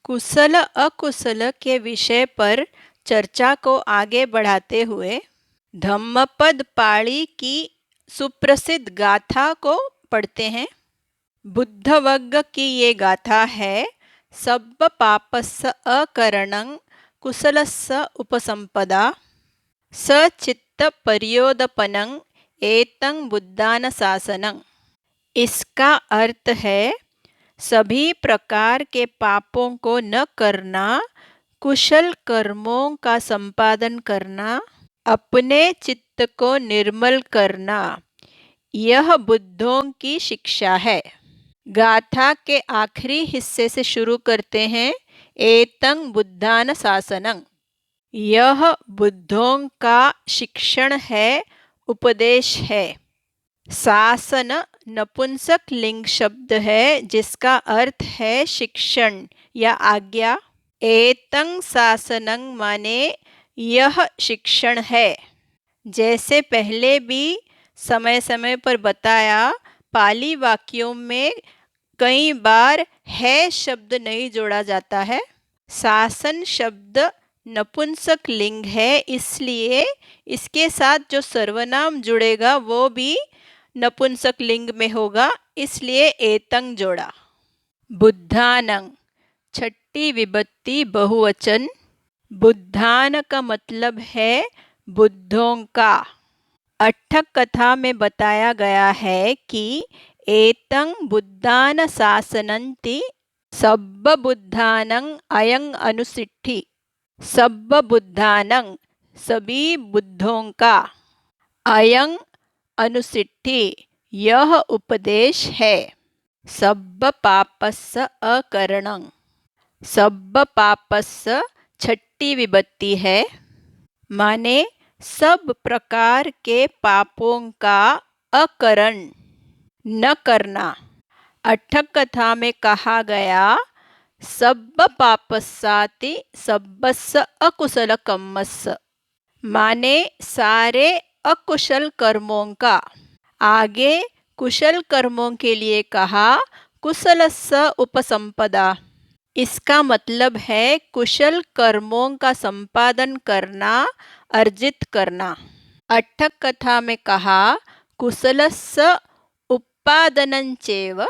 कुशल अकुशल के विषय पर चर्चा को आगे बढ़ाते हुए धम्मपद पाळी की सुप्रसिद्ध गाथा को पढ़ते हैं। बुद्धवग्ग की ये गाथा है। सब्ब पापस्स अकरणं कुशलस्स उपसंपदा सचित्त पर्योदपनं एतं बुद्धानशासनं। इसका अर्थ है सभी प्रकार के पापों को न करना, कुशल कर्मों का संपादन करना, अपने चित्त को निर्मल करना, यह बुद्धों की शिक्षा है। गाथा के आखिरी हिस्से से शुरू करते हैं। एतं बुद्धान शासनं, यह बुद्धों का शिक्षण है, उपदेश है। शासन नपुंसक लिंग शब्द है जिसका अर्थ है शिक्षण या आज्ञा। एतं शासनं माने यह शिक्षण है। जैसे पहले भी समय समय पर बताया, पाली वाक्यों में कई बार है शब्द नहीं जोड़ा जाता है। शासन शब्द नपुंसक लिंग है, इसलिए इसके साथ जो सर्वनाम जुड़ेगा वो भी नपुंसक लिंग में होगा, इसलिए एतं जोड़ा। बुद्धानं छठी विभक्ति बहुवचन। बुद्धान का मतलब है बुद्धों का। अट्ठक कथा में बताया गया है कि एतं बुद्धान शासनन्ति सब्ब बुद्धानं अयं अनुसिद्धि। सब्ब बुद्धानं सभी बुद्धों का, अयं अनुसिद्धि यह उपदेश है। सब्ब पापस्स अकरणं, सब्ब पापस्स छठी विभक्ति है, माने सब प्रकार के पापों का अकरण न करना। अट्ठक कथा में कहा गया सब्ब पापस्साति सब्बस्स अकुशल कम्मस्स, माने सारे अकुशल कर्मों का। आगे कुशल कर्मों के लिए कहा कुशलस्स उपसंपदा। इसका मतलब है कुशल कर्मों का संपादन करना, अर्जित करना। अट्ठक कथा में कहा कुशलस्स उत्पादनञ्चैव,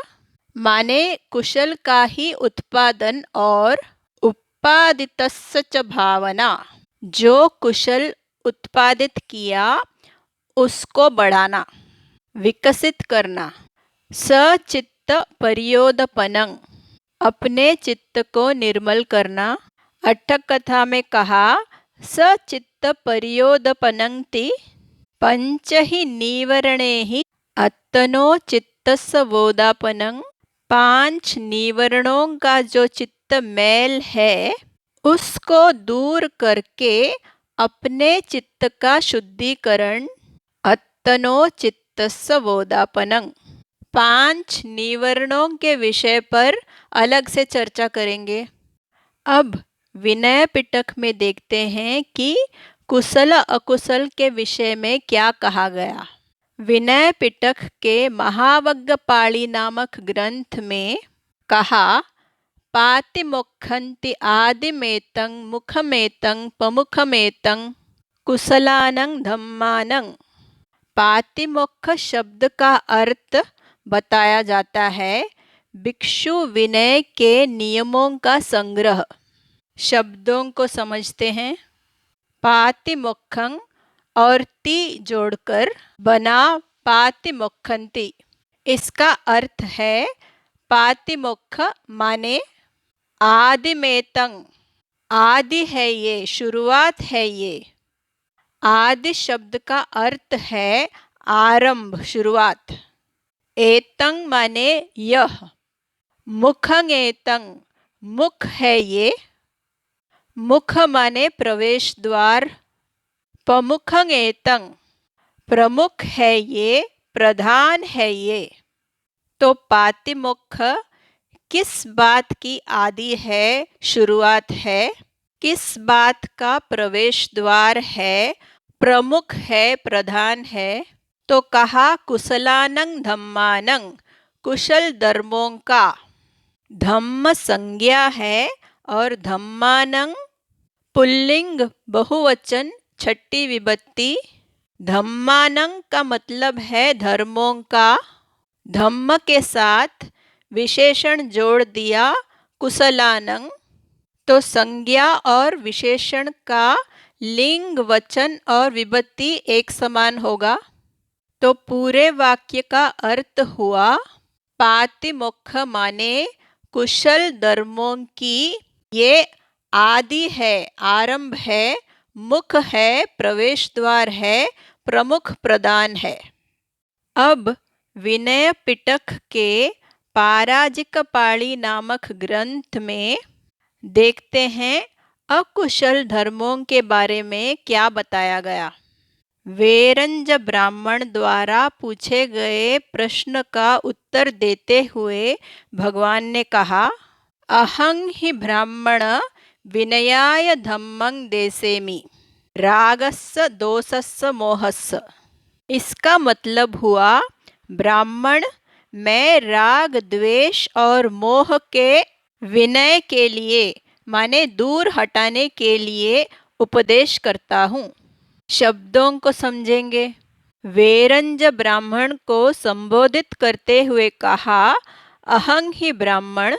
माने कुशल का ही उत्पादन और उत्पादितस्य च भावना, जो कुशल उत्पादित किया उसको बढ़ाना, विकसित करना। सचित्त पर्योदपनं, अपने चित्त को निर्मल करना। अट्ठक कथा में कहा सचित्त पर्योदपनंति पंचहि नीवरणैहि अत्तनो चित्तस्य वोदापनं। 5 नीवरणों का जो चित्त मैल है उसको दूर करके अपने चित्त का शुद्धिकरण। अत्तनो चित्तस्य वोदापनं। 5 निवर्णों के विषय पर अलग से चर्चा करेंगे। अब विनय पिटक में देखते हैं कि कुशल अकुशल के विषय में क्या कहा गया। विनय पिटक के महावग्गपाळी नामक ग्रंथ में कहा पातिमोक्षन्ति आदिमेतं मुखमेतं पमुखमेतं कुशलानं धम्मानं। पातिमोक्ष शब्द का अर्थ बताया जाता है भिक्षु विनय के नियमों का संग्रह। शब्दों को समझते हैं। पातिमोक्षं और ति जोड़कर बना पातिमोक्षन्ति। इसका अर्थ है पातिमोक्ष माने आदिमेतं, आदि है ये, शुरुआत है ये। आदि शब्द का अर्थ है आरंभ, शुरुआत। एतं माने यह। मुखं एतं, मुख है ये। मुख माने प्रवेश द्वार। प्रमुखं एतं, प्रमुख है ये, प्रधान है ये। तो पातिमोक्ष किस बात की आदि है, शुरुआत है, किस बात का प्रवेश द्वार है, प्रमुख है, प्रधान है। तो कहा कुशलानं धम्मानं, कुशल धर्मों का। धम्म संज्ञा है और धम्मानं पुल्लिंग बहुवचन छठी विभक्ति। धम्मानं का मतलब है धर्मों का। धम्म के साथ विशेषण जोड़ दिया कुशलानं, तो संज्ञा और विशेषण का लिंग वचन और विभक्ति एक समान होगा। तो पूरे वाक्य का अर्थ हुआ पातिमोक्ष माने कुशल धर्मों की ये आदि है, आरंभ है, मुख है, प्रवेश द्वार है, प्रमुख प्रदान है। अब विनय पिटक के पाराजिक पाळी नामक ग्रंथ में देखते हैं अकुशल धर्मों के बारे में क्या बताया गया। वेरंज ब्राह्मण द्वारा पूछे गए प्रश्न का उत्तर देते हुए भगवान ने कहा, अहं हि ब्राह्मण विनयाय धम्मं देसेमि रागस्य दोषस्य मोहस्य। इसका मतलब हुआ ब्राह्मण मैं राग द्वेष और मोह के विनय के लिए माने दूर हटाने के लिए उपदेश करता हूँ। शब्दों को समझेंगे। वेरंज ब्राह्मण को संबोधित करते हुए कहा, अहं ही ब्राह्मण।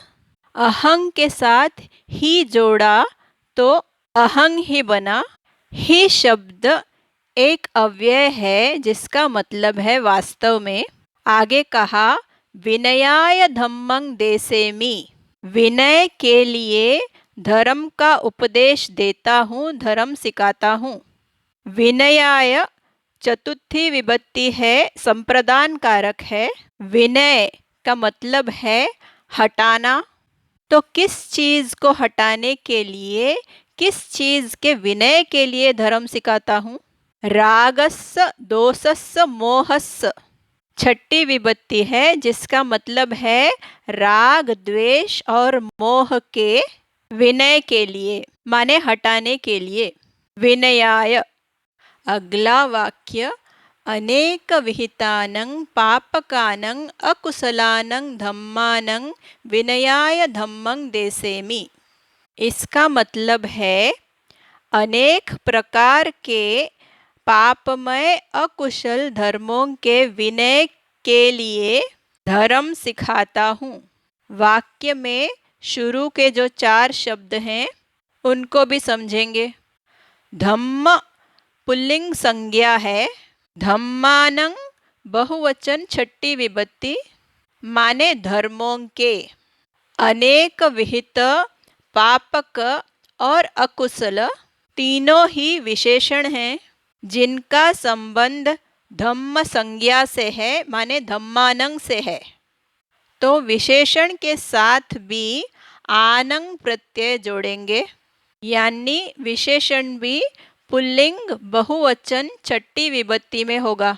अहं के साथ ही जोड़ा तो अहं ही बना। ही शब्द एक अव्यय है जिसका मतलब है वास्तव में। आगे कहा, विनयाय धम्मं देसेमि, विनय के लिए धर्म का उपदेश देता हूँ, धर्म सिखाता हूँ। विनयाय चतुर्थी विभक्ति है, संप्रदान कारक है। विनय का मतलब है हटाना। तो किस चीज को हटाने के लिए, किस चीज के विनय के लिए धर्म सिखाता हूँ? रागस्य दोषस्य मोहस्य छठी विभक्ति है जिसका मतलब है राग द्वेष और मोह के विनय के लिए माने हटाने के लिए। विनयाय। अगला वाक्य, अनेक विहितानं पापकानं अकुशलानं धम्मानं विनयाय धम्मं देसेमि। इसका मतलब है अनेक प्रकार के पापमय अकुशल धर्मों के विनय के लिए धर्म सिखाता हूँ। वाक्य में शुरू के जो 4 शब्द हैं उनको भी समझेंगे। धम्म पुल्लिंग संज्ञा है, धम्मानं बहुवचन छठी विभक्ति माने धर्मों के। अनेक विहित पापक और अकुशल तीनों ही विशेषण हैं जिनका संबंध धम्म संज्ञा से है माने धम्मानं से है। तो विशेषण के साथ भी आनंग प्रत्यय जोड़ेंगे, यानी विशेषण भी पुल्लिंग बहुवचन छठी विभक्ति में होगा।